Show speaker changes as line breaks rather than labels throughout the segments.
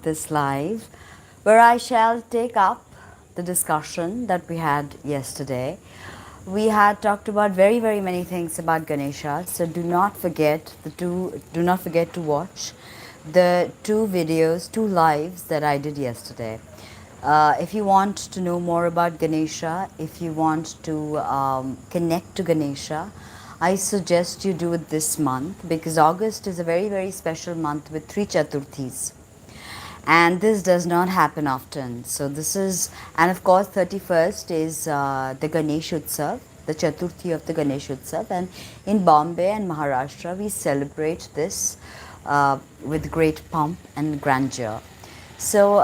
this live where I shall take up the discussion that we had yesterday. We had talked about very many things about Ganesha, so do not forget to watch the two lives that I did yesterday. If you want to know more about Ganesha, if you want to connect to Ganesha, I suggest you do it this month because August is a very special month with three Chaturthis, and this does not happen often. So this is, and of course 31st is the Ganesh Utsav, the Chaturthi of the Ganesh Utsav, and in Bombay and Maharashtra we celebrate this with great pomp and grandeur. So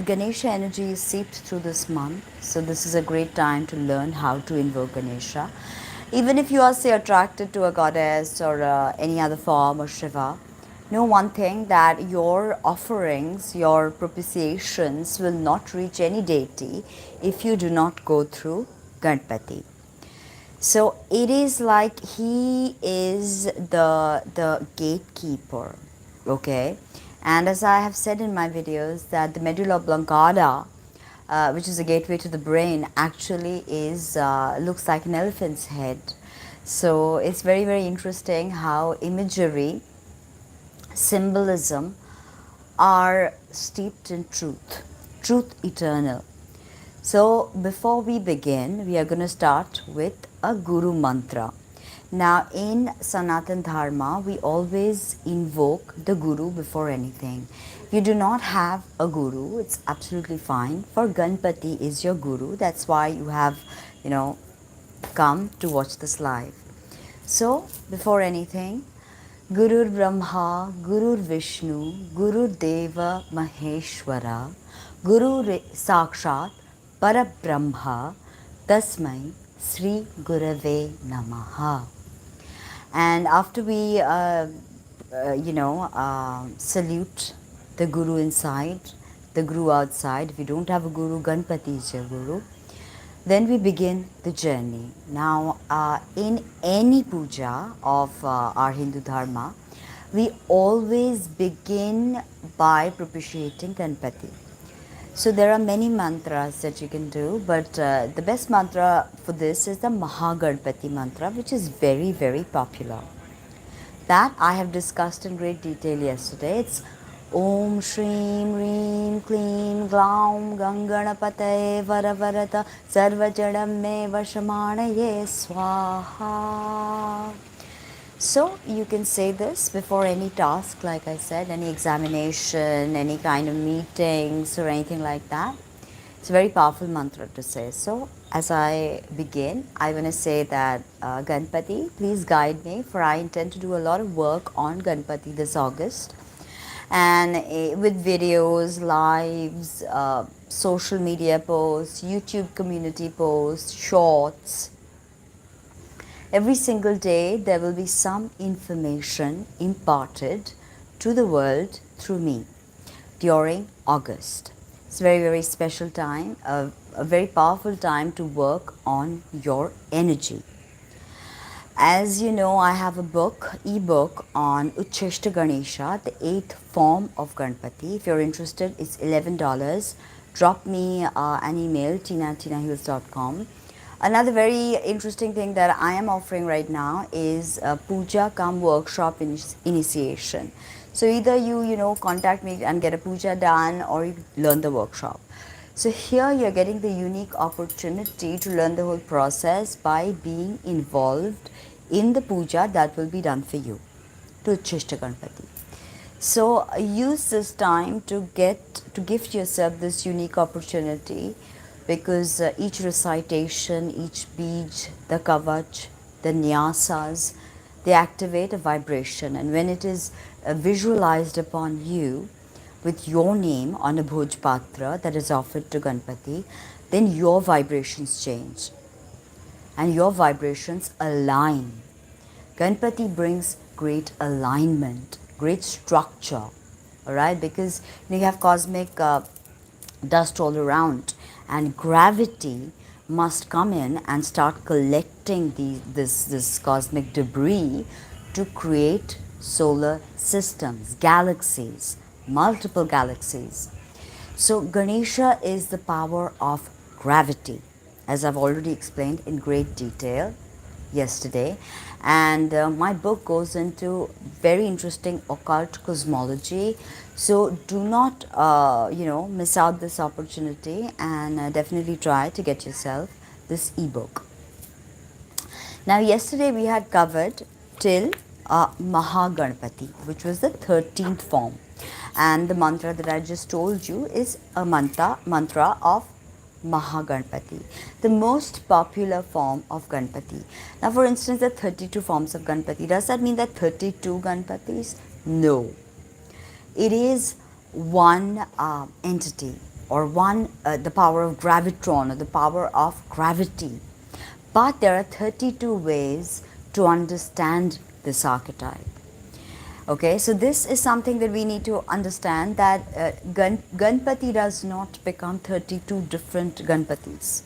Ganesha energy is seeped through this month, so this is a great time to learn how to invoke Ganesha. Even if you are, say, attracted to a goddess or any other form or Shiva, know one thing, that your offerings, your propitiations will not reach any deity if you do not go through Ganpati. So it is like he is the gatekeeper, okay? And as I have said in my videos, that the medulla oblongata, which is a gateway to the brain, actually is looks like an elephant's head. So it's very interesting how imagery, symbolism are steeped in truth eternal. So before we begin, we are going to start with a Guru mantra. Now in Sanatan Dharma, we always invoke the Guru before anything. If you do not have a Guru, it's absolutely fine. For Ganpati is your Guru. That's why you have, come to watch this live. So before anything, Gurur Brahma, Gurur Vishnu, Gurur Deva Maheshwara, Guru Sakshat Parabrahma, Tasmai Sri Gurave Namaha. And after we, salute the Guru inside, the Guru outside, if you don't have a Guru, Ganpati is your Guru, then we begin the journey. Now, in any puja of our Hindu Dharma, we always begin by propitiating Ganpati. So there are many mantras that you can do, but the best mantra for this is the Mahaganpati mantra, which is very popular. That I have discussed in great detail yesterday. It's Om Shreem Reem Kleem Glaum Ganganapataye Varavarata Sarvajadam Me Vashamanaye Swaha. So you can say this before any task, like I said, any examination, any kind of meetings or anything like that. It's a very powerful mantra to say. So as I begin, I want to say that Ganpati, please guide me, for I intend to do a lot of work on Ganpati this August. And with videos, lives, social media posts, YouTube community posts, shorts. Every single day there will be some information imparted to the world through me during August. It's a very special time, a very powerful time to work on your energy. As you know, I have a ebook on Ucheshta Ganesha, the 8th form of Ganpati. If you're interested, it's $11. Drop me an email, tina@tinahills.com. Another very interesting thing that I am offering right now is a puja cum workshop initiation. So either you contact me and get a puja done, or you learn the workshop. So here you're getting the unique opportunity to learn the whole process by being involved in the puja that will be done for you to Uchishta Ganpati. So use this time to gift yourself this unique opportunity, because each recitation, each bij, the kavach, the nyasas, they activate a vibration, and when it is visualized upon you with your name on a bhoj patra that is offered to Ganpati, then your vibrations change and your vibrations align. Ganpati brings great alignment, great structure, all right, because you have cosmic dust all around, and gravity must come in and start collecting this cosmic debris to create solar systems, galaxies, multiple galaxies. So Ganesha is the power of gravity, as I've already explained in great detail yesterday. And my book goes into very interesting occult cosmology. So do not, miss out this opportunity, and definitely try to get yourself this ebook. Now, yesterday we had covered till Mahaganpati, which was the 13th form. And the mantra that I just told you is a mantra of Mahaganpati, the most popular form of Ganpati. Now, for instance, the 32 forms of Ganpati. Does that mean that 32 Ganpatis? No. It is one entity, or one, the power of gravitron, or the power of gravity. But there are 32 ways to understand this archetype. Okay, so this is something that we need to understand, that Ganpati does not become 32 different Ganpatis.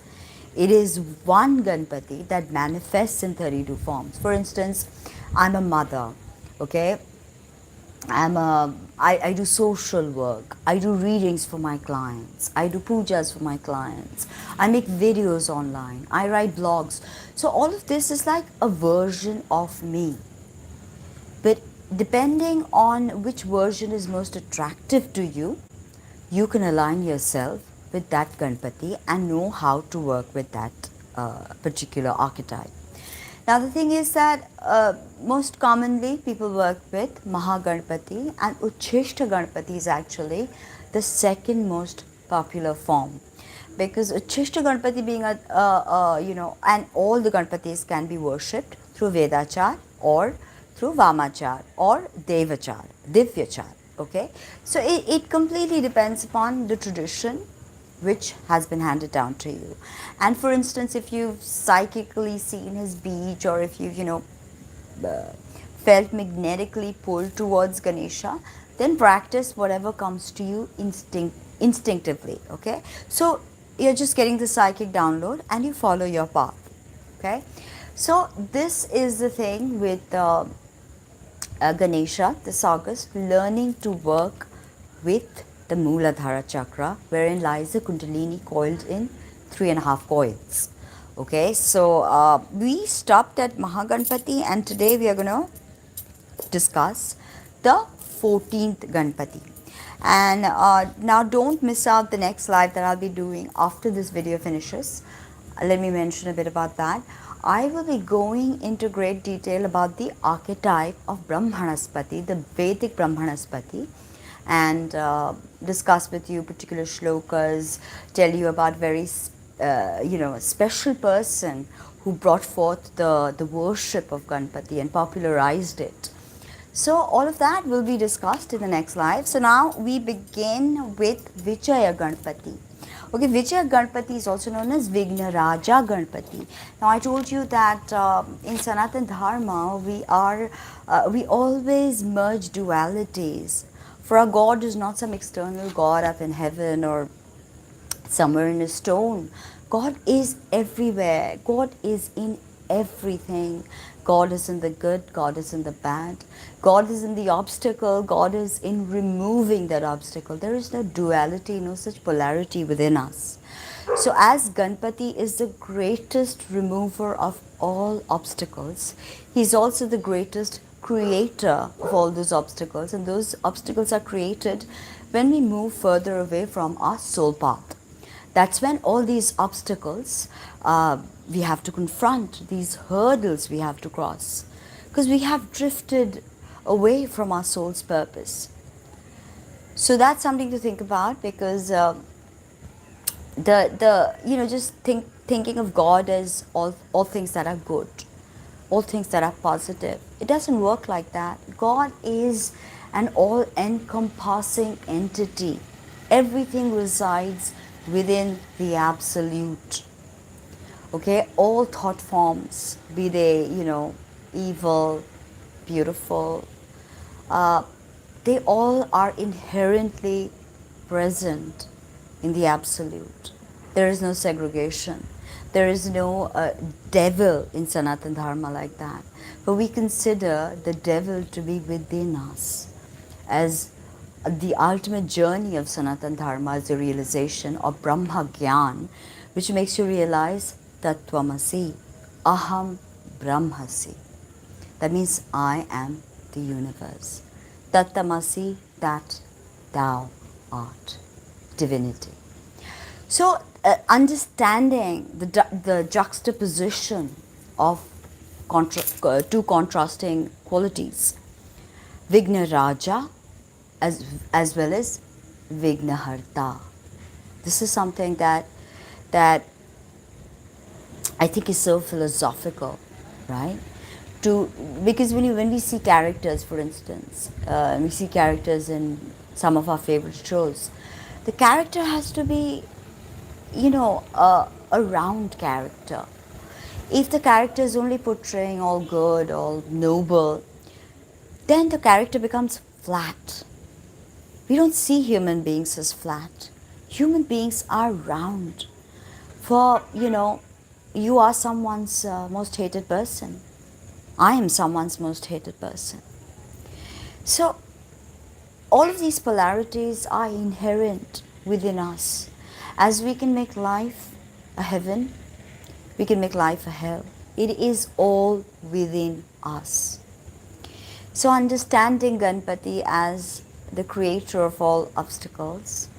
It is one Ganpati that manifests in 32 forms. For instance, I'm a mother, okay? I do social work. I do readings for my clients. I do pujas for my clients. I make videos online. I write blogs. So all of this is like a version of me. But depending on which version is most attractive to you, you can align yourself with that Ganpati and know how to work with that particular archetype. Now the thing is that most commonly people work with Mahaganpati, and Uchishta Ganpati is actually the second most popular form, because Uchishta Ganpati being and all the Ganpatis can be worshipped through Vedachar or through Vamachar or Devachar, Divyachar. Okay, so it completely depends upon the tradition which has been handed down to you. And for instance, if you've psychically seen his beach, or if you've felt magnetically pulled towards Ganesha, then practice whatever comes to you instinctively. Okay, so you're just getting the psychic download and you follow your path. Okay, so this is the thing with Ganesha this August, learning to work with the Mooladhara chakra, wherein lies the Kundalini coiled in 3.5 coils. Okay, so we stopped at Mahaganpati, and today we are going to discuss the 14th Ganpati. And now don't miss out the next live that I'll be doing after this video finishes. Let me mention a bit about that. I will be going into great detail about the archetype of Brahmanaspati, the Vedic Brahmanaspati, and discuss with you particular shlokas, tell you about very a special person who brought forth the worship of Ganpati and popularized it. So all of that will be discussed in the next live. So now we begin with Vijaya Ganpati. Okay, Vijaya Ganpati is also known as Vigna Raja Ganpati. Now I told you that in Sanatan Dharma we always merge dualities. For our God is not some external God up in heaven or somewhere in a stone. God is everywhere. God is in everything. God is in the good, God is in the bad. God is in the obstacle, God is in removing that obstacle. There is no duality, no such polarity within us. So as Ganpati is the greatest remover of all obstacles, he is also the greatest creator of all those obstacles, and those obstacles are created when we move further away from our soul path. That's when all these obstacles we have to confront, these hurdles we have to cross, because we have drifted away from our soul's purpose. So that's something to think about, because just thinking of God as all things that are good, all things that are positive. It doesn't work like that. God is an all-encompassing entity. Everything resides within the absolute. Okay, all thought forms, be they evil, beautiful, they all are inherently present in the absolute. There is no segregation. There is no devil in Sanatan Dharma like that. But we consider the devil to be within us as the ultimate journey of Sanatan Dharma is the realization of Brahma Gyan, which makes you realize Tattvamasi, Aham Brahmasi. That means I am the universe. Tattamasi, that thou art, divinity. So, understanding the juxtaposition of two contrasting qualities, Vigna Raja as well as Vignaharta. This is something that I think is so philosophical, right? To because when we see characters, for instance, we see characters in some of our favorite shows, the character has to be, a round character. If the character is only portraying all good, all noble, then the character becomes flat. We don't see human beings as flat. Human beings are round. For, you are someone's most hated person. I am someone's most hated person. So, all of these polarities are inherent within us. As we can make life a heaven, we can make life a hell. It is all within us. So, understanding Ganpati as the creator of all obstacles,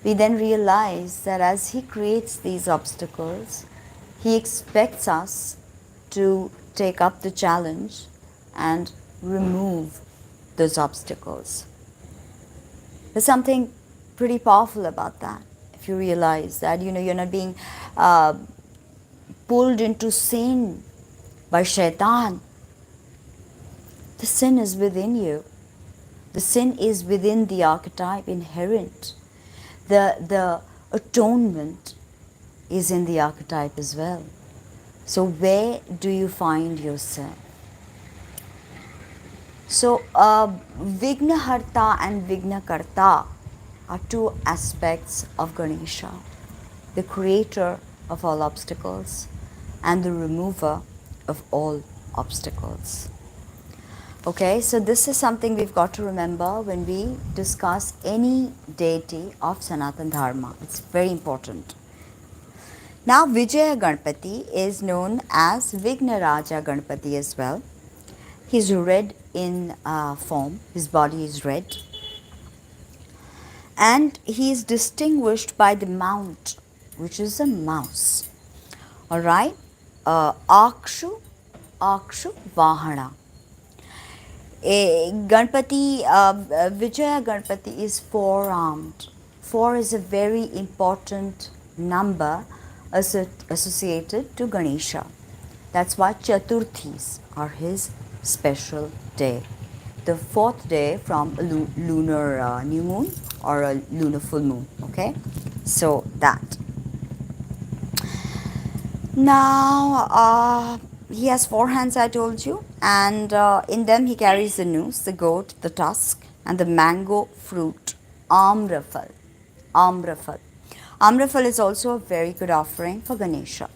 we then realize that as he creates these obstacles, he expects us to take up the challenge and remove those obstacles. There's something pretty powerful about that. If you realize that you're not being pulled into sin by shaitan. The sin is within you. The sin is within the archetype inherent. The atonement is in the archetype as well. So where do you find yourself? So Vignaharta and Vignakarta are two aspects of Ganesha, the creator of all obstacles and the remover of all obstacles. Okay, so this is something we've got to remember when we discuss any deity of Sanatan Dharma. It's very important. Now, Vijaya Ganpati is known as Vignaraja Ganpati as well. He's red in form, his body is red. And he is distinguished by the mount, which is a mouse. Alright, Akshu Vahana. Ganpati, Vijaya Ganpati is four-armed. 4 is a very important number associated to Ganesha. That's why Chaturthis are his special day. The 4th day from a lunar new moon or a lunar full moon. Okay, so that. Now, he has 4 hands, I told you, and in them he carries the noose, the goat, the tusk, and the mango fruit, Amrafal. Amrafal. Amrafal is also a very good offering for Ganesha.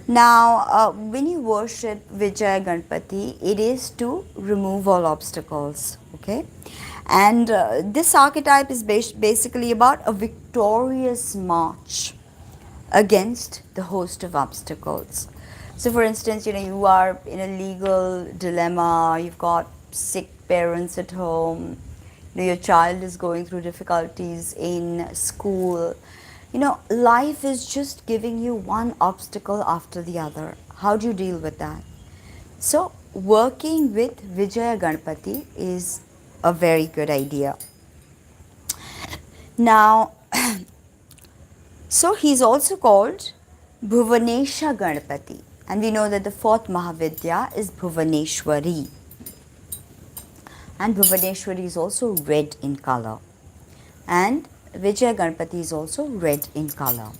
Now, when you worship Vijaya Ganpati, it is to remove all obstacles, okay? And this archetype is basically about a victorious march against the host of obstacles. So, for instance, you are in a legal dilemma, you've got sick parents at home, your child is going through difficulties in school. Life is just giving you one obstacle after the other. How do you deal with that? So, working with Vijaya Ganpati is a very good idea. Now, so he's also called Bhuvanesha Ganpati. And we know that the 4th Mahavidya is Bhuvaneshwari. And Bhuvaneshwari is also red in color. And Vijaya Ganpati is also red in color.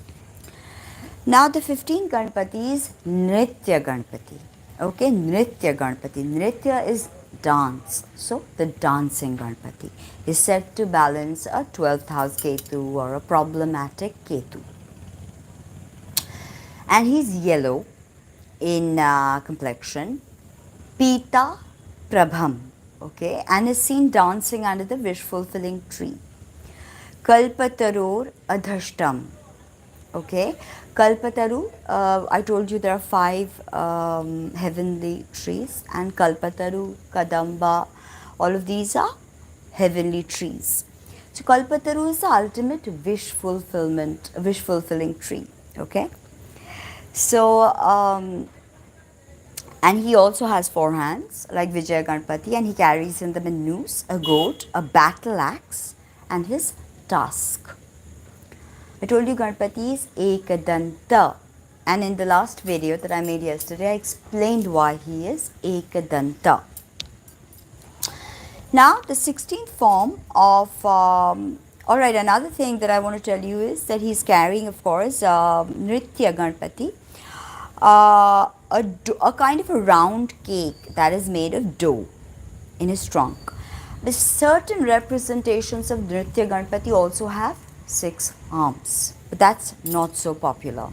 Now the 15th Ganpati is Nritya Ganpati. Okay, Nritya Ganpati. Nritya is dance. So the dancing Ganpati is said to balance a 12th house Ketu or a problematic Ketu. And he's yellow in complexion. Pita Prabham. okay, and is seen dancing under the wish-fulfilling tree. Kalpataror adhashtam. Okay, Kalpataru, I told you there are five heavenly trees, and Kalpataru, Kadamba, all of these are heavenly trees. So Kalpataru is the ultimate wish fulfilling tree. Okay, so and he also has four hands like Vijaya Ganpati, and he carries in them a noose, a goat, a battle axe, and his tusk. I told you Ganpati is Ekadanta, and in the last video that I made yesterday I explained why he is Ekadanta. Now the 16th form of alright, another thing that I want to tell you is that he's carrying, of course, Nritya Ganpati, a kind of a round cake that is made of dough in his trunk. The certain representations of Nritya Ganpati also have 6 arms, but that's not so popular.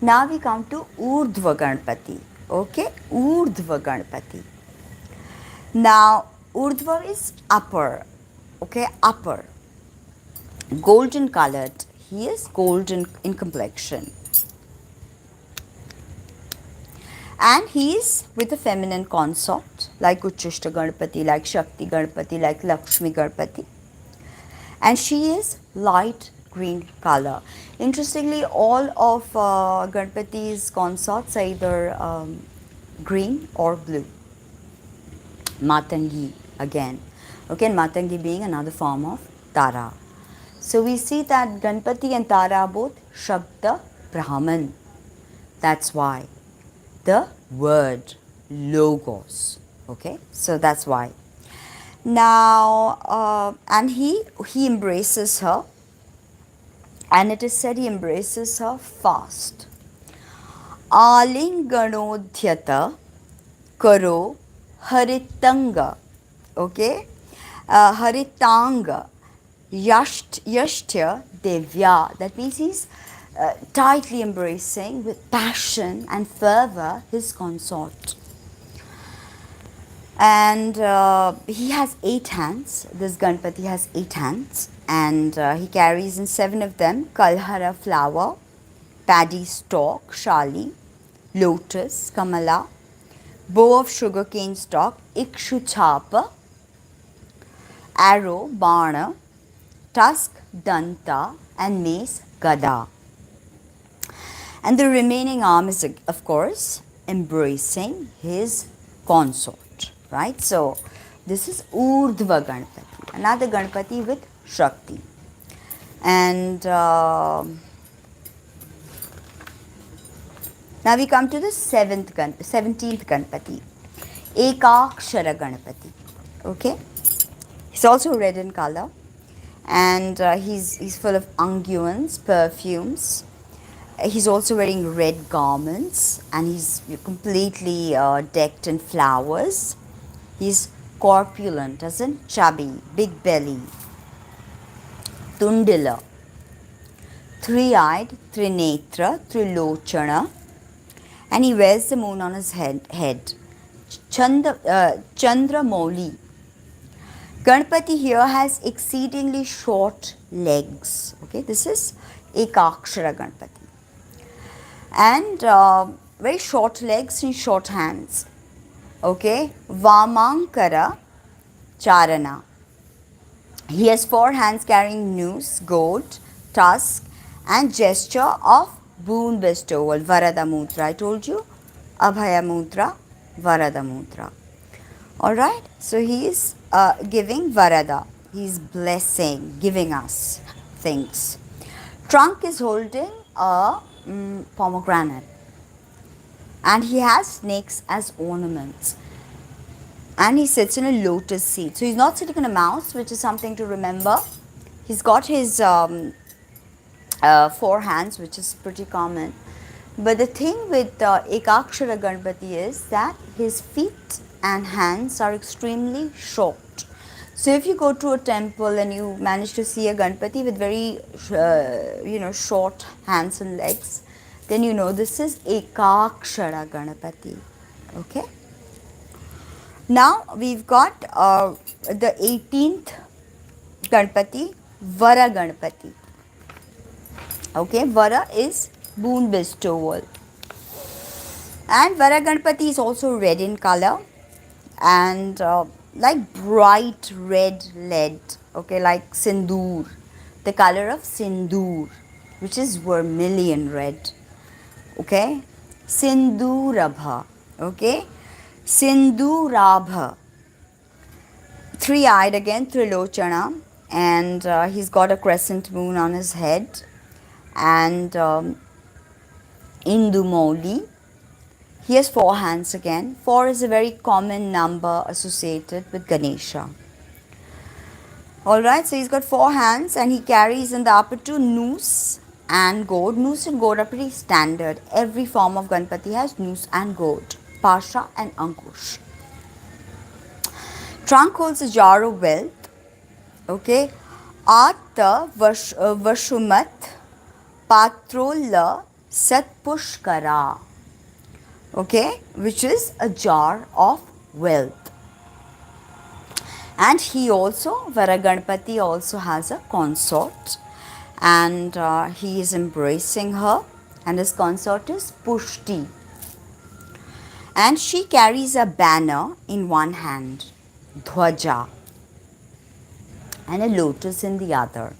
Now we come to Urdhva Ganpati. Okay, Urdhva Ganpati. Now Urdhva is upper. Okay, upper. Golden colored. He is golden in complexion. And he is with a feminine consort like Uchishta Ganpati, like Shakti Ganpati, like Lakshmi Ganpati. And she is light green color. Interestingly, all of Ganpati's consorts are either green or blue. Matangi again. Okay, and Matangi being another form of Tara. So we see that Ganpati and Tara are both Shabda Brahman. That's why the word logos. Okay, so that's why. Now, and he embraces her, and it is said he embraces her fast. Alinganodhyata karo haritanga. Okay, haritanga yashtya devya. That means he's tightly embracing with passion and fervor his consort. And he has 8 hands. This Ganpati has 8 hands, and he carries in 7 of them Kalhara flower, paddy stalk, shali, lotus, kamala, bow of sugarcane stalk, ikshu chapa, arrow, bana, tusk, danta, and mace, gada. And the remaining arm is, of course, embracing his consort, right? So this is Urdhva Ganpati, another Ganpati with Shakti. And now we come to the 17th Ganpati, Ekakshara Ganpati. Okay, he's also red in color, and he's full of unguents, perfumes. He's also wearing red garments, and he's completely decked in flowers. He's corpulent, as in chubby, big belly, tundila, three-eyed, trinetra, trilochana, and he wears the moon on his head. Chandra Mauli. Ganpati here has exceedingly short legs. Okay, this is Ekakshara Ganpati. And very short legs and short hands. Okay, Vamankara Charana. He has 4 hands carrying noose, goat, tusk, and gesture of boon bestowal, Varada Mudra. I told you, Abhaya Mudra, Varada Mudra. Alright, so he is giving Varada. He is blessing, giving us things. Trunk is holding a pomegranate, and he has snakes as ornaments, and he sits in a lotus seat. So he's not sitting on a mouse, which is something to remember. He's got his 4 hands, which is pretty common. But the thing with Ekakshara Ganpati is that his feet and hands are extremely short. So if you go to a temple and you manage to see a Ganpati with very short hands and legs, then you know this is Ekakshara Ganpati. Okay. Now we've got the 18th Ganpati, Vara Ganpati. Okay, Vara is boon bestowal. And Vara Ganpati is also red in color and like bright red lead, okay, like sindoor, the color of sindoor, which is vermilion red, okay, Sindurabha, okay, Sindurabha, three-eyed again, Trilochana, and he's got a crescent moon on his head, and Indumoli. He has four hands again. Four is a very common number associated with Ganesha. Alright, so he's got four hands and he carries in the upper two noose and gourd. Noose and gourd are pretty standard. Every form of Ganpati has noose and gourd, Pasha and Ankush. Trunk holds a jar of wealth. Okay. Atta Vashumat Patrolla Satpushkara. Okay, which is a jar of wealth. And he also, Varaganpati also has a consort, and he is embracing her, and his consort is Pushti. And she carries a banner in one hand, Dhwaja, and a lotus in the other.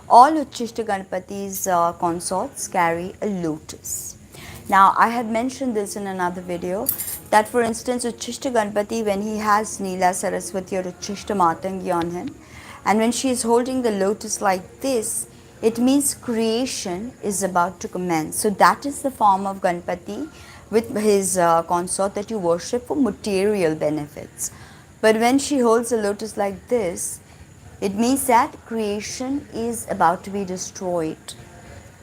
All Uchishta Ganpati's consorts carry a lotus. Now, I had mentioned this in another video that, for instance, Uchishta Ganpati, when he has Neela Saraswati or Uchishta Matangi on him, and when she is holding the lotus like this, it means creation is about to commence. So, that is the form of Ganpati with his consort that you worship for material benefits. But when she holds a lotus like this, it means that creation is about to be destroyed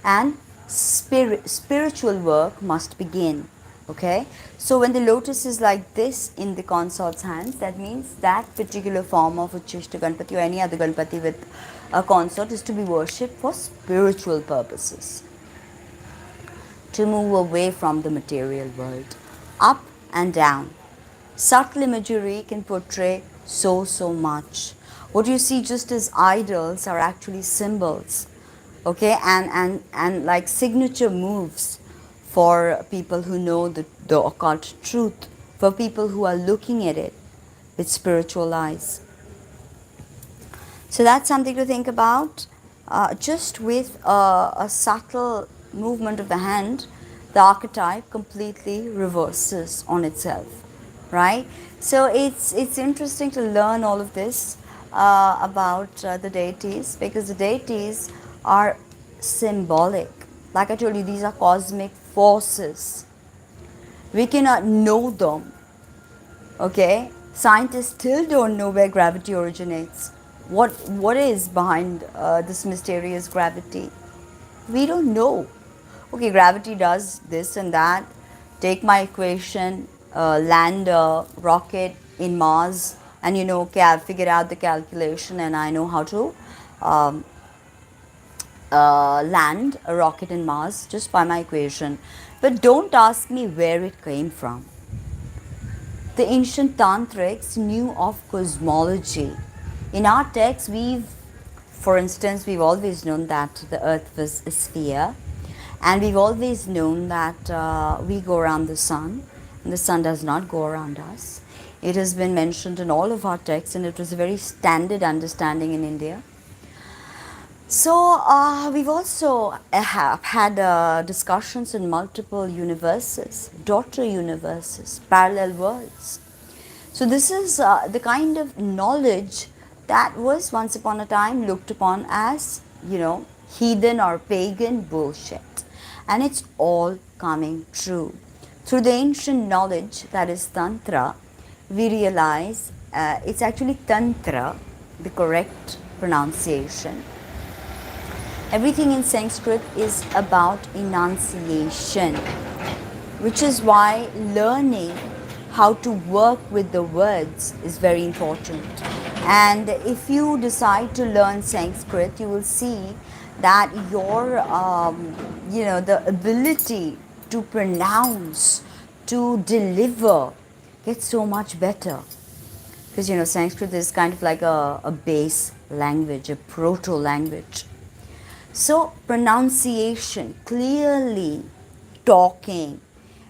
and spiritual work must begin. Okay, so when the lotus is like this in the consort's hands, that means that particular form of Uchishta Ganpati or any other Ganpati with a consort is to be worshipped for spiritual purposes, to move away from the material world, up and down. Subtle imagery can portray so much. What you see just as idols are actually symbols, okay, and like signature moves for people who know the occult truth, for people who are looking at it with spiritual eyes. So that's something to think about. Just with a subtle movement of the hand, the archetype completely reverses on itself, right? So it's interesting to learn all of this about the deities, because the deities are symbolic. Like I told you, these are cosmic forces. We cannot know them. Okay, scientists still don't know where gravity originates. What is behind this mysterious gravity? We don't know. Okay, gravity does this and that. Take my equation, land a rocket in Mars, and you know, okay, I've figured out the calculation and I know how to land a rocket in Mars just by my equation. But don't ask me where it came from. The ancient tantrics knew of cosmology. In our texts, for instance, we've always known that the earth was a sphere, and we've always known that we go around the sun, and the sun does not go around us. It has been mentioned in all of our texts, and it was a very standard understanding in India. So we've also have had discussions in multiple universes, daughter universes, parallel worlds. So this is the kind of knowledge that was once upon a time looked upon as, you know, heathen or pagan bullshit. And it's all coming true. Through the ancient knowledge that is Tantra, we realize it's actually Tantra, the correct pronunciation. Everything in Sanskrit is about enunciation, which is why learning how to work with the words is very important. And if you decide to learn Sanskrit, you will see that your, the ability to pronounce, to deliver gets so much better. Because Sanskrit is kind of like a base language, a proto language. So pronunciation, clearly talking,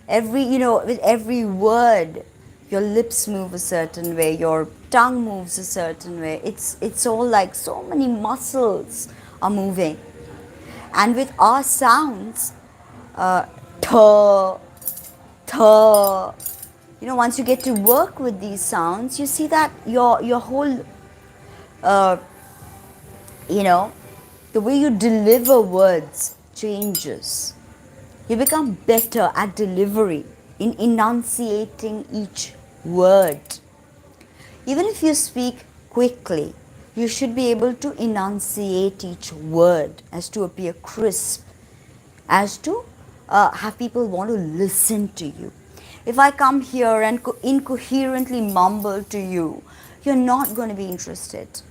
with every word, your lips move a certain way, your tongue moves a certain way. It's all like so many muscles are moving. And with our sounds, th, th, once you get to work with these sounds, you see that your whole, uh, you know, the way you deliver words changes. You become better at delivery, in enunciating each word. Even if you speak quickly, you should be able to enunciate each word as to appear crisp, as to have people want to listen to you. If I come here and incoherently mumble to you, you're not going to be interested,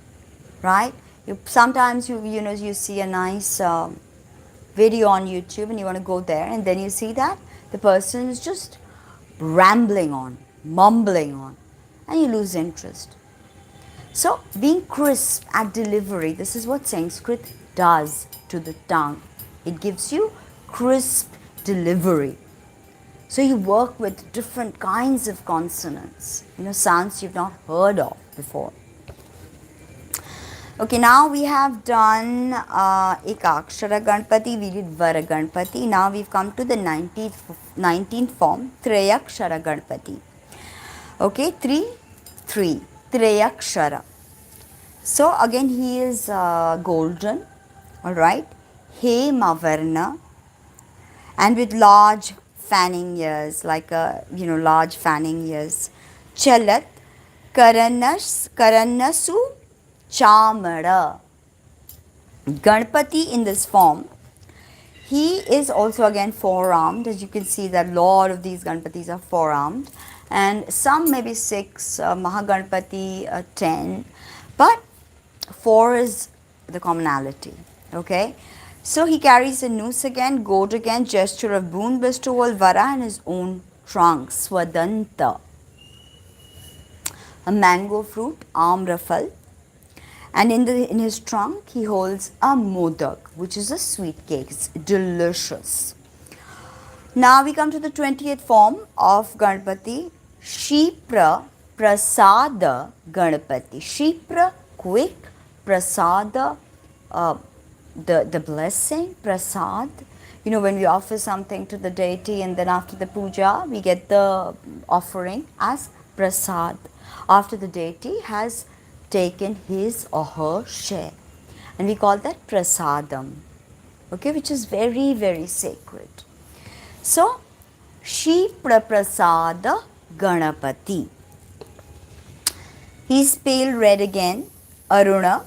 right? Sometimes you see a nice video on YouTube and you want to go there, and then you see that the person is just rambling on, mumbling on, and you lose interest. So being crisp at delivery, this is what Sanskrit does to the tongue. It gives you crisp delivery. So you work with different kinds of consonants, sounds you've not heard of before. Okay, now we have done Ekakshara Ganpati, we did Vara Ganpati. Now we've come to the 19th form, Trayakshara Ganpati. Okay, 3, Trayakshara. So again he is golden, alright, Hemavarna, and with large fanning ears, like large fanning ears. Chalat Karannasu Chamada. Ganpati in this form, he is also again four-armed. As you can see that a lot of these Ganpatis are four-armed, and some maybe 6, Mahaganpati 10, but 4 is the commonality. Okay, so he carries a noose again, goat again, gesture of boon bestowal, vara, and his own trunk, swadanta, a mango fruit, amrafal, and in his trunk he holds a modak, which is a sweet cake. It's delicious. Now we come to the 20th form of Ganpati, Shipra Prasada Ganpati. Shipra, quick, Prasada, the blessing, Prasad. When we offer something to the deity and then after the puja, we get the offering as Prasad, after the deity has taken his or her share. And we call that Prasadam, okay, which is very, very sacred. So, Shipra Prasada Ganapati. He's pale red again, Aruna,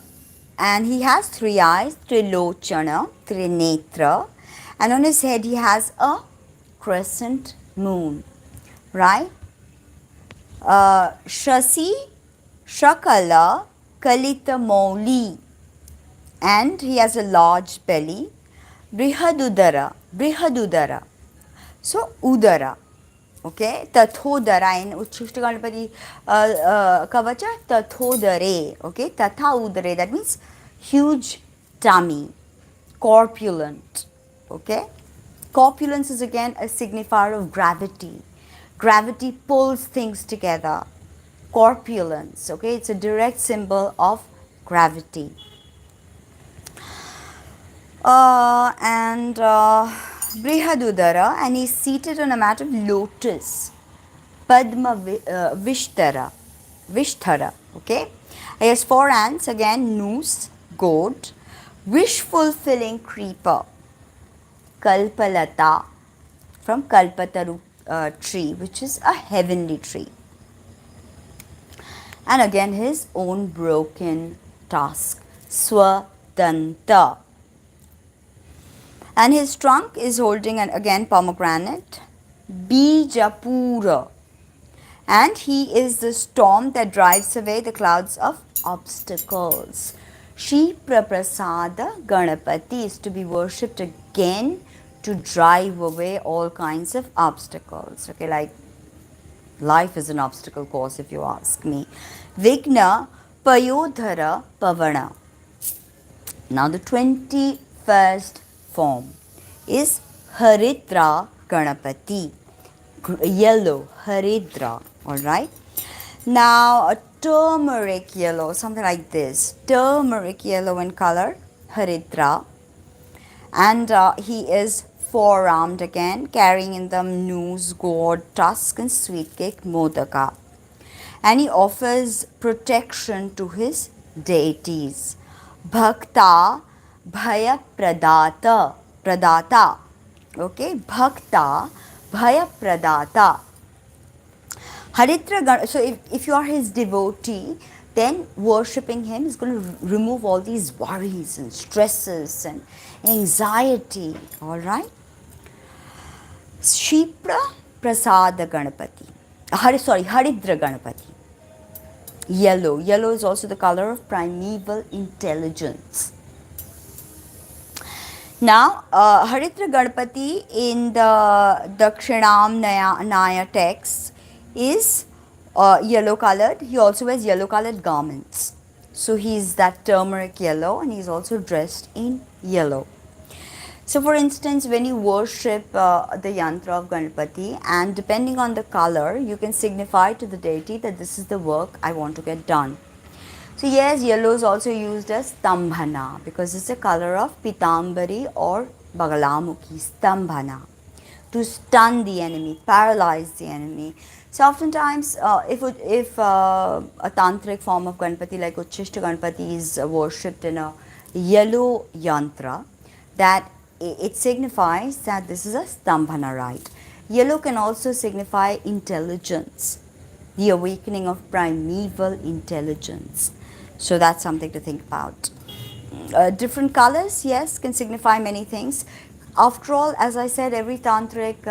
and he has 3 eyes, Trilochana, Trinetra, and on his head he has a crescent moon, right? Shasi Shakala Kalita Mauli, and he has a large belly. Brihadudara. So Udara, okay, Tathodara in Uchishta Ganpati Kavacha, Tathodare, okay, Tatha Udare, that means huge tummy, corpulent, okay. Corpulence is again a signifier of gravity. Gravity pulls things together. Corpulence, okay, it's a direct symbol of gravity. Brihadudara, and he's seated on a mat of lotus, Padma Vishtara, okay. He has 4 hands, again, noose, goat, wish-fulfilling creeper, Kalpalata, from Kalpataru tree, which is a heavenly tree. And again his own broken tusk, Swadanta. And his trunk is holding again pomegranate, Bijapura. And he is the storm that drives away the clouds of obstacles. Shipra Prasada Ganapati is to be worshipped again to drive away all kinds of obstacles. Okay, like Life is an obstacle course, if you ask me. Vigna Payodhara Pavana. Now the 21st form is Haridra Ganapati. Yellow, Haridra, alright. Now a turmeric yellow, something like this. Turmeric yellow in color, Haridra. And he is four-armed again, carrying in the noose, gourd, tusk and sweet cake, modaka. And he offers protection to his deities. Bhakta Bhaya Pradata. Okay, Bhakta Bhaya Pradata. Haridra, so if you are his devotee, then worshipping him is going to remove all these worries and stresses and anxiety. Alright? Shipra Prasada Ganapati. Haridra Ganapati. Yellow. Yellow is also the color of primeval intelligence. Now, Haridra Ganapati in the Dakshinamnaya text is yellow colored. He also wears yellow colored garments. So he is that turmeric yellow and he is also dressed in yellow. So for instance, when you worship the yantra of Ganapati, and depending on the color, you can signify to the deity that this is the work I want to get done. So yes, yellow is also used as stambhana because it's a color of pitambari or bagalamukhi, stambhana, to stun the enemy, paralyze the enemy. So oftentimes, if a tantric form of Ganpati like Uchishta Ganpati is worshipped in a yellow yantra, that it signifies that this is a stambhana rite. Yellow can also signify intelligence, the awakening of primeval intelligence. So that's something to think about. Different colors, yes, can signify many things. After all, as I said, every tantric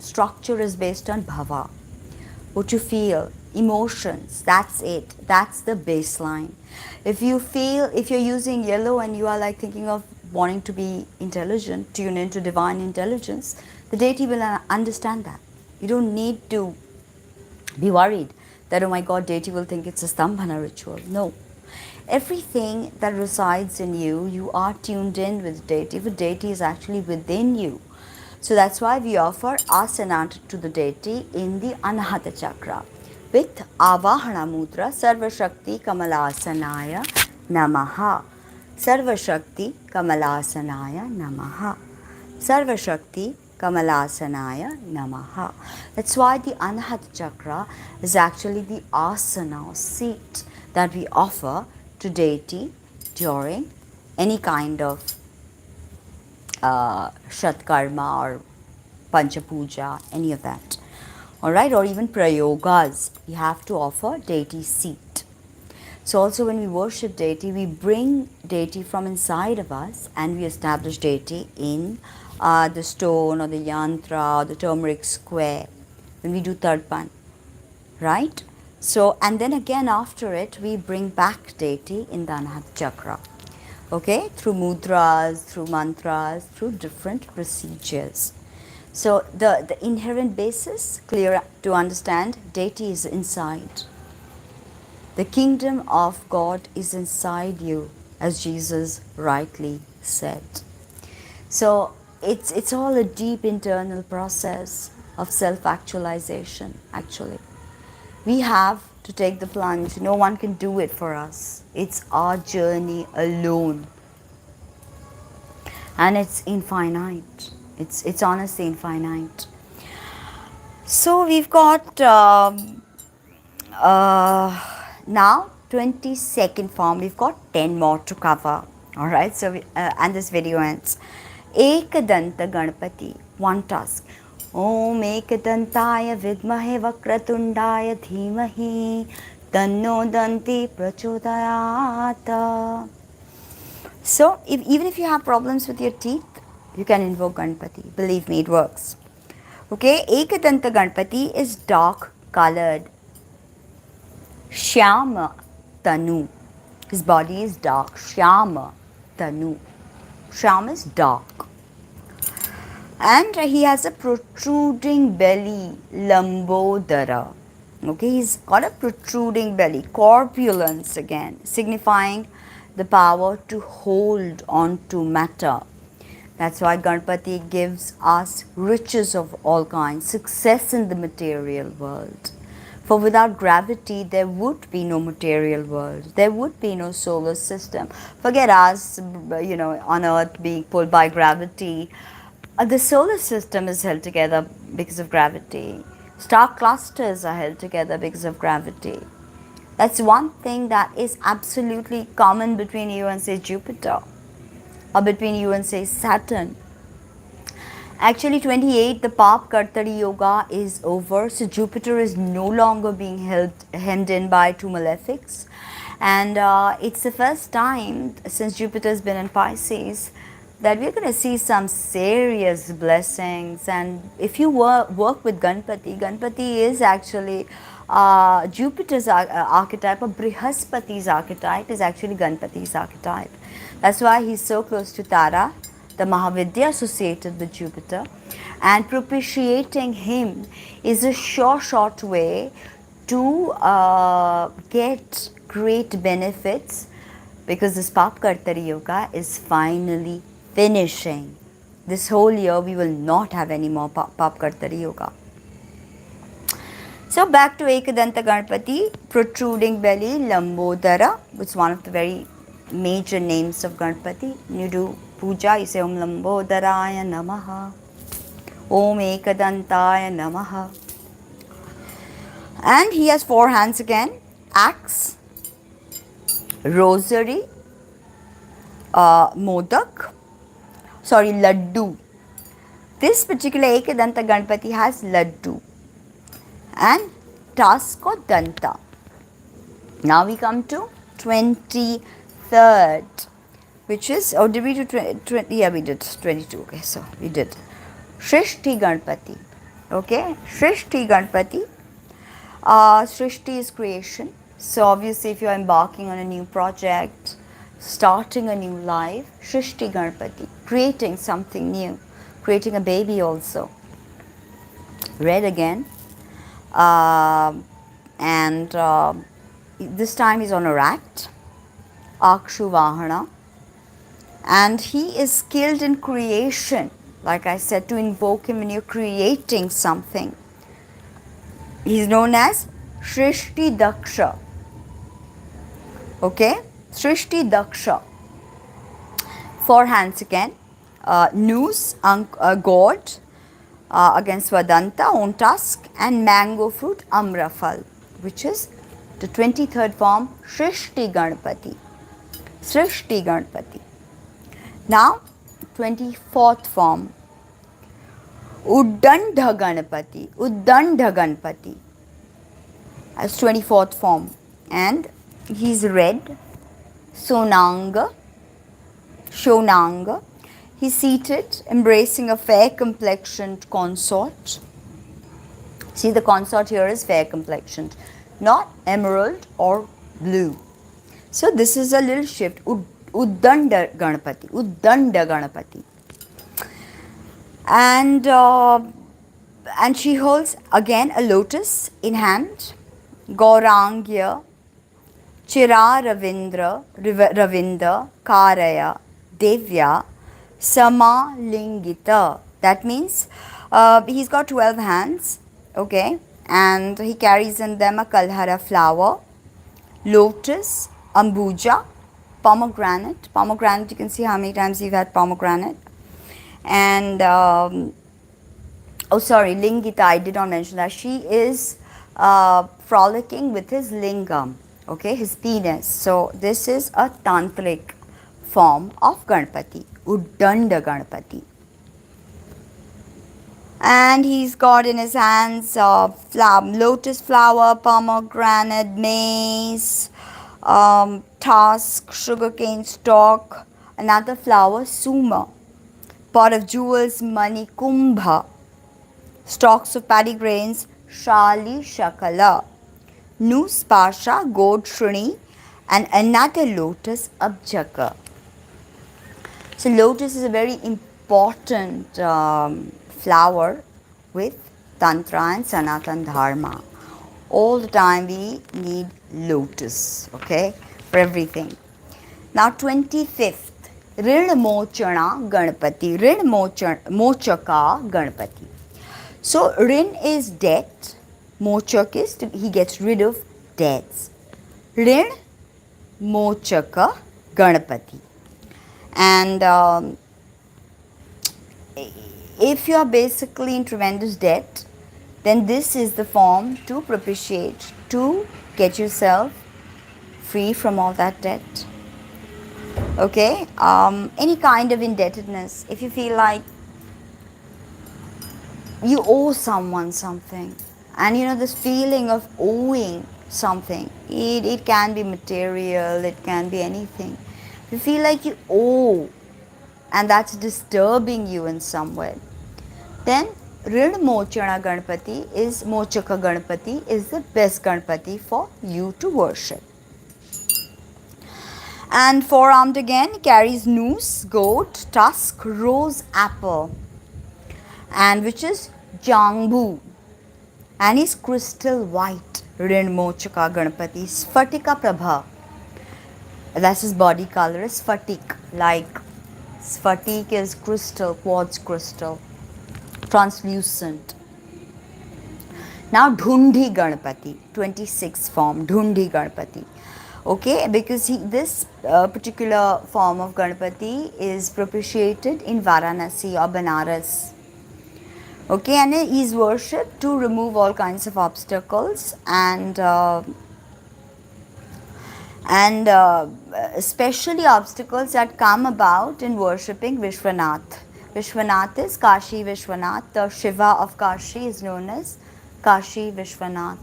structure is based on bhava. What you feel, emotions, that's it. That's the baseline. If you're using yellow and you are like thinking of wanting to be intelligent, tune into divine intelligence, the deity will understand that. You don't need to be worried that, oh my God, deity will think it's a stambhana ritual. No. Everything that resides in you, you are tuned in with deity. The deity is actually within you. So that's why we offer asana to the deity in the Anahata Chakra with Avahana Mudra Sarva Shakti Kamalasanaya Namaha. Sarva Shakti Kamalasanaya Namaha. Sarva Shakti Kamalasanaya Namaha. That's why the Anahata Chakra is actually the asana or seat that we offer to deity during any kind of Shatkarma or Pancha Puja, any of that. Alright, or even Prayogas, we have to offer deity seat. So also when we worship deity, we bring deity from inside of us and we establish deity in the stone or the yantra or the turmeric square when we do tarpan, right? So, and then again after it, we bring back deity in the Anahata Chakra. Okay, through mudras, through mantras, through different procedures. So the inherent basis, clear to understand, deity is inside. The kingdom of God is inside you, as Jesus rightly said. So it's all a deep internal process of self-actualization, actually. We have to take the plunge. No one can do it for us. It's our journey alone. And it's infinite. It's honestly infinite. So we've got now 22nd form. We've got 10 more to cover. Alright, so and this video ends. Ekadanta Ganapati, one task. Om Ekadantaya Vidmahe Vakratundaya Dhimahi Tanno Danti Prachodayata. So, even if you have problems with your teeth, you can invoke Ganpati. Believe me, it works. Okay, Ekadanta Ganpati is dark colored. Shyama Tanu. His body is dark. Shyama Tanu. Shyama is dark. And he has a protruding belly, Lambodara. Okay, he's got a protruding belly, corpulence again, signifying the power to hold on to matter. That's why Ganpati gives us riches of all kinds, success in the material world. For without gravity, there would be no material world. There would be no solar system. Forget us, on Earth being pulled by gravity. The solar system is held together because of gravity. Star clusters are held together because of gravity. That's one thing that is absolutely common between you and, say, Jupiter, or between you and, say, Saturn. Actually, 28, the Pap Kartari Yoga is over. So Jupiter is no longer being hemmed in by two malefics. And it's the first time since Jupiter's been in Pisces that we're going to see some serious blessings. And if you work with Ganpati, Ganpati is actually Jupiter's archetype, or Brihaspati's archetype is actually Ganpati's archetype. That's why he's so close to Tara, the Mahavidya associated with Jupiter, and propitiating him is a short way to get great benefits, because this Pap Kartari Yoga is finally finishing. This whole year we will not have any more Pap Kartari Yoga. So back to Ekadanta Ganpati, protruding belly, Lambodara, which is one of the very major names of Ganpati. You do puja, you say Om Lambodaraya Namaha, Om Ekadantaya Namaha. And he has four hands again, axe, rosary, laddu. This particular Ekadanta Ganpati has laddu and tusk or danta. Now we come to 23rd, which is, did we do 20? Yeah, we did 22. Okay, so we did Shrishti Ganpati. Okay, Shrishti Ganpati. Shrishti is creation. So obviously, if you are embarking on a new project, starting a new life, Shrishti Ganpati, creating something new, creating a baby also. Red again. And this time he's on a rat, Akshu Vahana, and he is skilled in creation. Like I said, to invoke him when you're creating something. He's known as Shrishti Daksha. Okay, Shrishti Daksha. Four hands again, noose, god, against Swadanta, on tusk, and mango fruit, Amrafal, which is the 23rd form, Shrishti Ganpati. Shrishti Ganpati. Now, 24th form, Uddandha Ganpati. Uddandha Ganpati as 24th form. And he's red, Sonanga, Shonanga. He's seated, embracing a fair-complexioned consort. See, the consort here is fair-complexioned, not emerald or blue. So this is a little shift. Uddanda Ganpati. Uddanda Ganpati. And she holds again a lotus in hand. Gaurangya, Chira Ravindra, Karaya, Devya, Sama Lingita. That means he's got 12 hands, okay, and he carries in them a kalhara flower, lotus, ambuja, pomegranate. Pomegranate, you can see how many times you've had pomegranate. And, Lingita, I did not mention that. She is frolicking with his lingam, okay, his penis. So this is a tantric form of Ganpati, Uddanda Ganpati. And he's got in his hands lotus flower, pomegranate, maize, tusk, sugarcane stalk, another flower, suma, pot of jewels, money, kumbha, stalks of paddy grains, shali shakala, noose pasha, gold shruni, and another lotus, abjaka. So lotus is a very important important flower with Tantra and Sanatan Dharma. All the time we need lotus, okay, for everything. Now 25th, Rin Mochana Ganpati, Rin Mochaka Ganpati. So Rin is debt, Mochak is he gets rid of debts. Rin Mochaka Ganpati. And if you are basically in tremendous debt, then this is the form to propitiate, to get yourself free from all that debt. Okay, any kind of indebtedness, if you feel like you owe someone something, and you know this feeling of owing something, it can be material, it can be anything. If you feel like you owe and that's disturbing you in some way, then Rin Mochana Ganpati is Mochaka Ganpati is the best Ganpati for you to worship. And forearmed again carries noose, goat, tusk, rose apple, and which is Jangbu, and is crystal white. Rin Mochaka Ganpati, Sphatika Prabha. That's his body color, is Sphatik, like Sphatik is crystal, quartz crystal, translucent. Now Dhundi Ganpati, 26th form, Dhundi Ganpati. Okay, because this particular form of Ganpati is propitiated in Varanasi or Banaras. Okay, and he is worshipped to remove all kinds of obstacles and especially obstacles that come about in worshipping Vishwanath. Vishwanath is Kashi Vishwanath. The Shiva of Kashi is known as Kashi Vishwanath.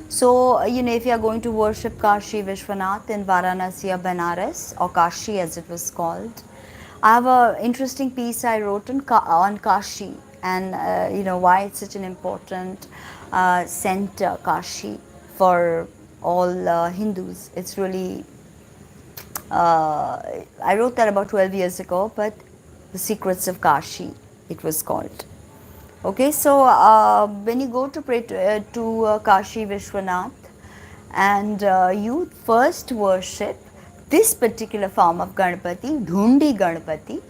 So, you know, if you are going to worship Kashi Vishwanath in Varanasi or Banaras, or Kashi as it was called, I have an interesting piece I wrote on Kashi, and you know why it's such an important center, Kashi, for all Hindus. It's really, I wrote that about 12 years ago, but The Secrets of Kashi, it was called. Okay, so when you go to pray to Kashi Vishwanath, and you first worship this particular form of Ganpati, Dhundi Ganpati,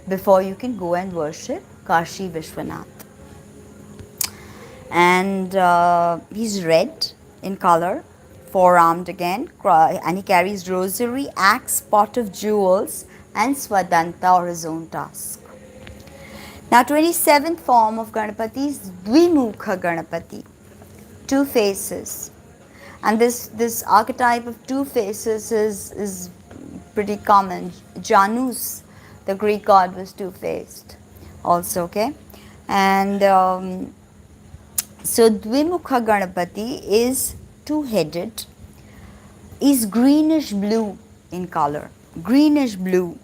before you can go and worship Kashi Vishwanath. And he's red in color, forearmed again, and he carries rosary, axe, pot of jewels, and Swadanta or his own tusk. Now 27th form of Ganpati is Dvimukha Ganpati, two faces. And this archetype of two faces is pretty common. Janus, the Greek god, was two-faced also, okay? And so Dvimukha Ganpati is two-headed, is greenish blue in color, greenish blue,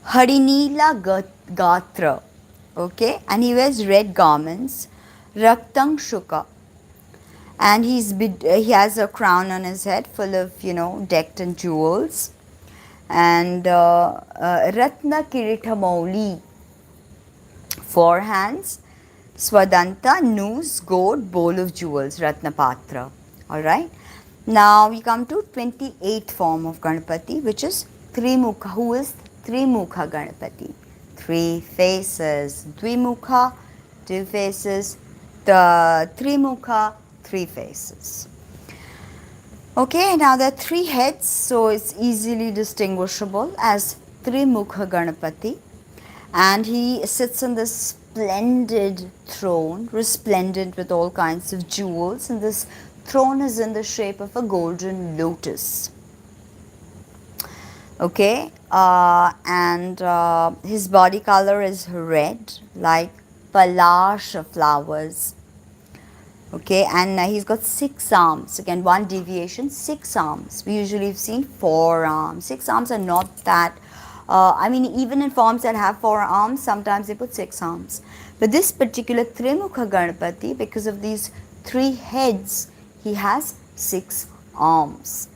Harinila Gatra, okay, and he wears red garments, Raktang Shuka, and he has a crown on his head full of, you know, decked in jewels, and Ratna Kirita Mauli, four hands, Swadanta, noose, goat, bowl of jewels, Ratna Patra. Alright. Now we come to 28th form of Ganpati, which is Trimukha. Who is Trimukha Ganpati? Three faces. Dvimukha, two faces. The Trimukha, three faces. Okay, now there are three heads, so it's easily distinguishable as Trimukha Ganpati. And he sits on this splendid throne, resplendent with all kinds of jewels, and this throne is in the shape of a golden lotus. Okay, and his body color is red, like palasha flowers. Okay, and he's got 6 arms. Again, one deviation, 6 arms. We usually have seen 4 arms. 6 arms are not that. I mean, even in forms that have 4 arms, sometimes they put 6 arms. But this particular Trimukha Ganpati, because of these 3 heads, he has 6 arms.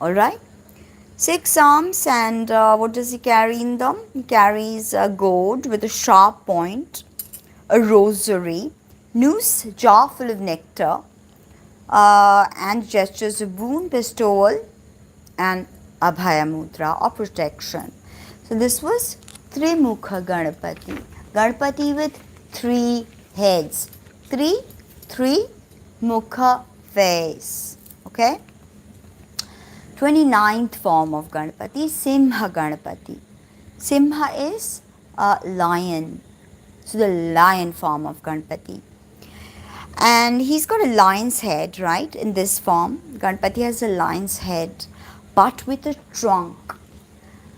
Alright? 6 arms, and what does he carry in them? He carries a gourd with a sharp point, a rosary, noose, jar full of nectar, and gestures of boon, bestowal, and Abhaya Mudra or protection. So this was Trimukha Ganapati. Ganapati with 3 heads. Three Mukha face. Okay. 29th form of Ganapati, Simha Ganapati. Simha is a lion. So the lion form of Ganapati. And he's got a lion's head, right? In this form, Ganpati has a lion's head, but with a trunk.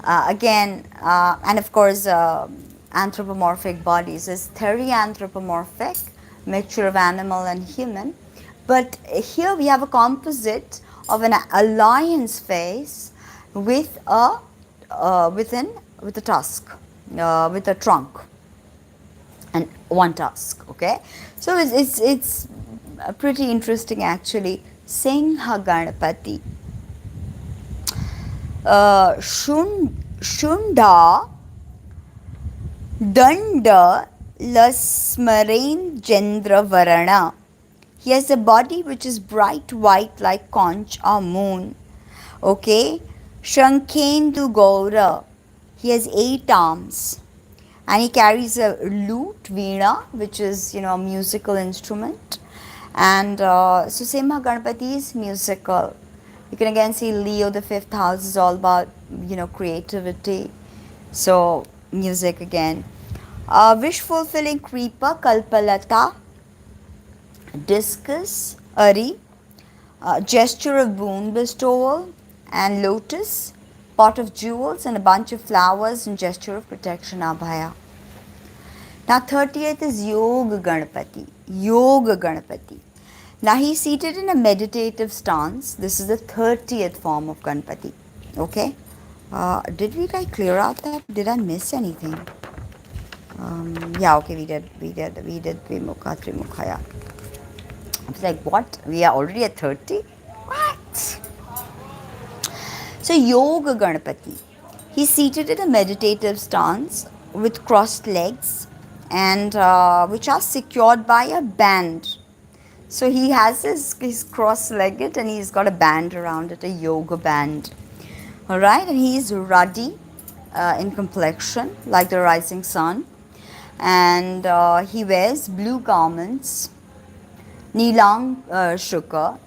And of course, anthropomorphic bodies is therianthropomorphic, mixture of animal and human. But here we have a composite of a lion's face with a with a tusk, with a trunk and one tusk. Okay, so it's pretty interesting actually. Singha Ganapati, Shunda Danda Lasmaren Jendra Varana. He has a body which is bright white like conch or moon. Okay, Shankendu Gaura. He has 8 arms. And he carries a lute, veena, which is, a musical instrument. And so Simha Ganapati is musical. You can again see Leo, the 5th house is all about, creativity. So music again. Wish fulfilling creeper, Kalpalata, discus, Ari, gesture of boon bestowal, and lotus, pot of jewels, and a bunch of flowers, and gesture of protection, Abhaya. Now 30th is Yoga Ganapati. Yoga Ganapati. Now he's seated in a meditative stance. This is the 30th form of Ganapati. Okay. Did we clear out that? Did I miss anything? Yeah, okay, we did Vimukha, Trimukha, yeah. I was like, what? We are already at 30? What? So Yoga Ganapati. He's seated in a meditative stance with crossed legs and which are secured by a band. So he has his cross-legged and he's got a band around it, a yoga band. Alright, and he's ruddy in complexion like the rising sun. And he wears blue garments, Nilang Shuka.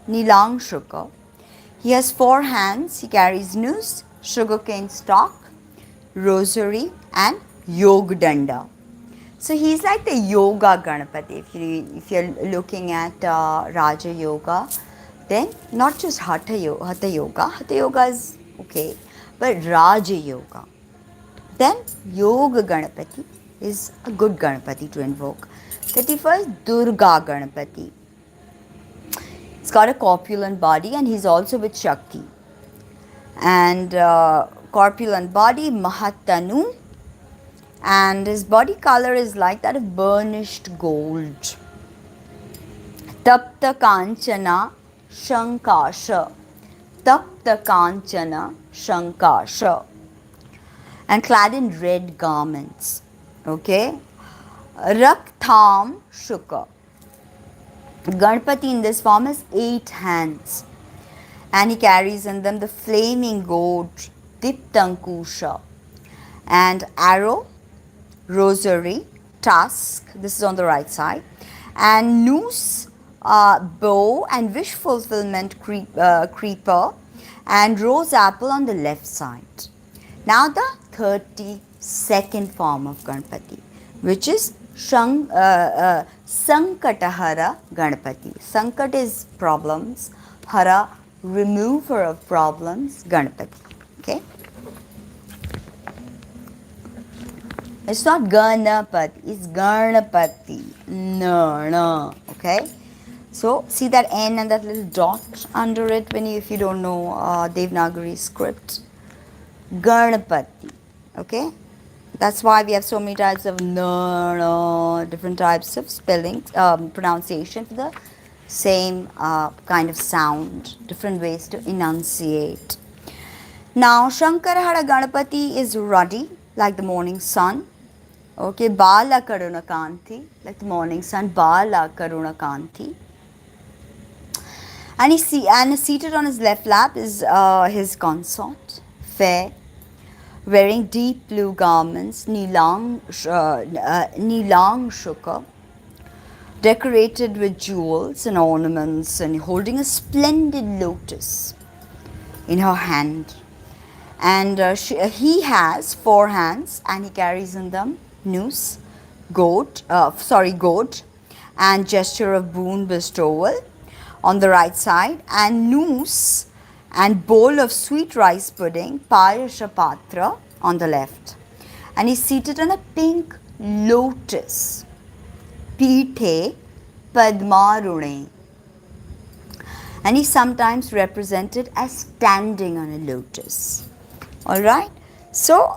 He has 4 hands. He carries noose, sugarcane stalk, rosary, and Yog Danda. So he's like the Yoga Ganapati. If you're looking at Raja Yoga, then not just Hatha Yoga is okay, but Raja Yoga. Then Yoga Ganapati is a good Ganapati to invoke. 31st, Durga Ganapati. He's got a corpulent body and he's also with Shakti. And corpulent body, Mahatanu. And his body color is like that of burnished gold. Tapta Kanchana Shankasha. Tapta Kanchana Shankasha. And clad in red garments. Okay. Raktham Shuka. Ganpati in this form has 8 hands. And he carries in them the flaming gourd, Diptankusha. And arrow, rosary, tusk, this is on the right side, and noose, bow, and wish fulfillment creeper, and rose apple on the left side. Now the 32nd form of Ganpati, which is Sankatahara Ganpati. Sankat is problems, Hara, remover of problems, Ganpati. Okay. It's not Ganapati, it's Ganapati. No. Okay. So see that N and that little dot under it if you don't know Devanagari script. Ganapati. Okay. That's why we have so many types of different types of spelling, pronunciation for the same kind of sound, different ways to enunciate. Now, Shankarahara Ganapati is ruddy like the morning sun. Okay, Bala Karuna Kanti, like the morning sun, Bala Karuna Kanti. And seated on his left lap is his consort, fair, wearing deep blue garments, Nilang Shuka, decorated with jewels and ornaments, and holding a splendid lotus in her hand. And he has 4 hands, and he carries in them noose, goat, and gesture of boon bestowal on the right side, and noose and bowl of sweet rice pudding, payasha patra, on the left. And he's seated on a pink lotus, pithe padmarune, and he's sometimes represented as standing on a lotus. All right. So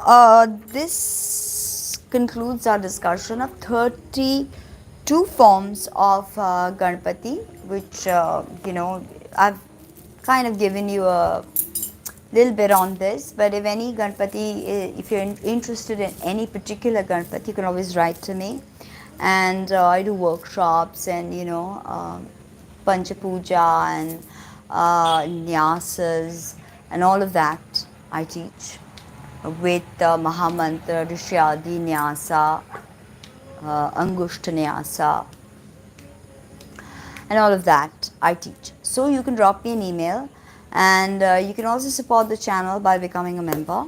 this concludes our discussion of 32 forms of Ganpati, which I've kind of given you a little bit on this. But if any Ganpati, if you're interested in any particular Ganpati, you can always write to me, and I do workshops and Pancha Puja and Nyasas and all of that I teach with Mahamantra, Rishyadi Nyasa, Angushta Nyasa, and all of that I teach. So you can drop me an email, and you can also support the channel by becoming a member.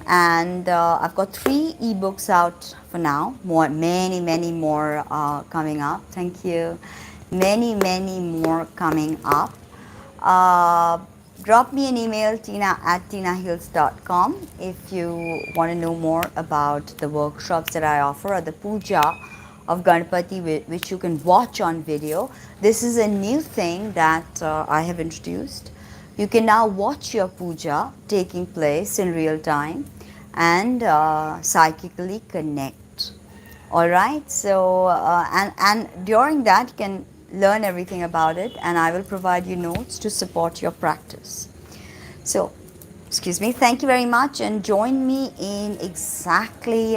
And I've got 3 ebooks out for now. Many more coming up. Thank you. Many more coming up. Drop me an email, tina@tinahills.com, if you want to know more about the workshops that I offer, or the puja of Ganpati, which you can watch on video. This is a new thing that I have introduced. You can now watch your puja taking place in real time and psychically connect. All right. So and during that you can learn everything about it, and I will provide you notes to support your practice. So, excuse me. Thank you very much, and join me in exactly.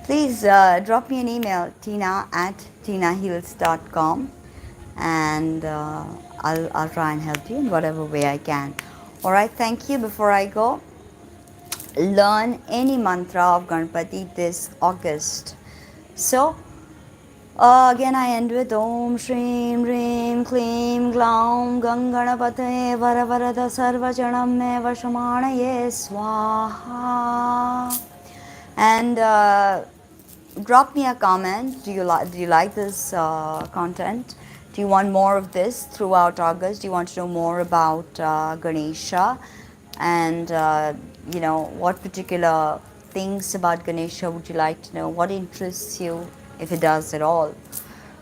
Please drop me an email, tina@tinahills.com, and I'll try and help you in whatever way I can. All right. Thank you. Before I go, learn any mantra of Ganpati this August. So, again I end with Om Shrim Rim Klim Glaum Ganganapate Varavarada Sarvajanam Me Vashamanaye Swaha. And drop me a comment. Do you like this content? Do you want more of this throughout August? Do you want to know more about Ganesha? And what particular things about Ganesha would you like to know? What interests you, if it does at all?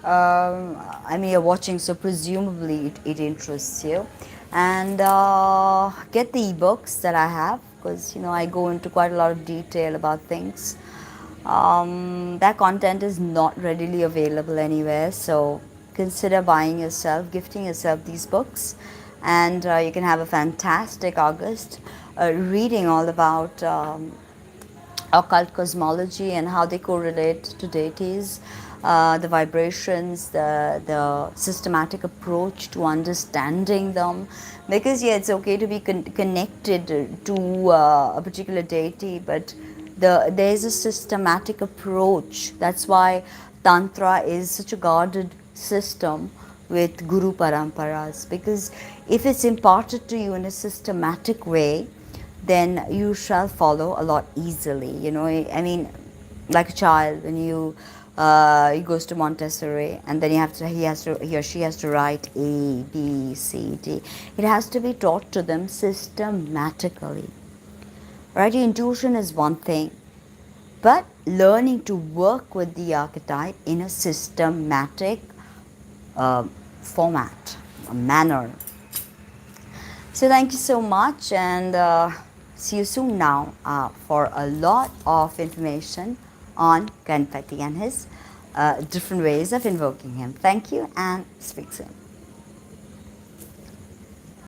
You're watching, so presumably it interests you. And get the ebooks that I have, because I go into quite a lot of detail about things. That content is not readily available anywhere, so consider buying yourself, gifting yourself these books, and you can have a fantastic August reading all about occult cosmology and how they correlate to deities, the vibrations, the systematic approach to understanding them. Because it's okay to be connected to a particular deity, but there's a systematic approach. That's why Tantra is such a guarded system with Guru Paramparas, because if it's imparted to you in a systematic way, then you shall follow a lot easily. Like a child, when he goes to Montessori, and then he or she has to write A, B, C, D. It has to be taught to them systematically. Right? Your intuition is one thing, but learning to work with the archetype in a systematic format, a manner. So thank you so much, and see you soon now for a lot of information on Ganpati and his different ways of invoking him. Thank you, and speak soon.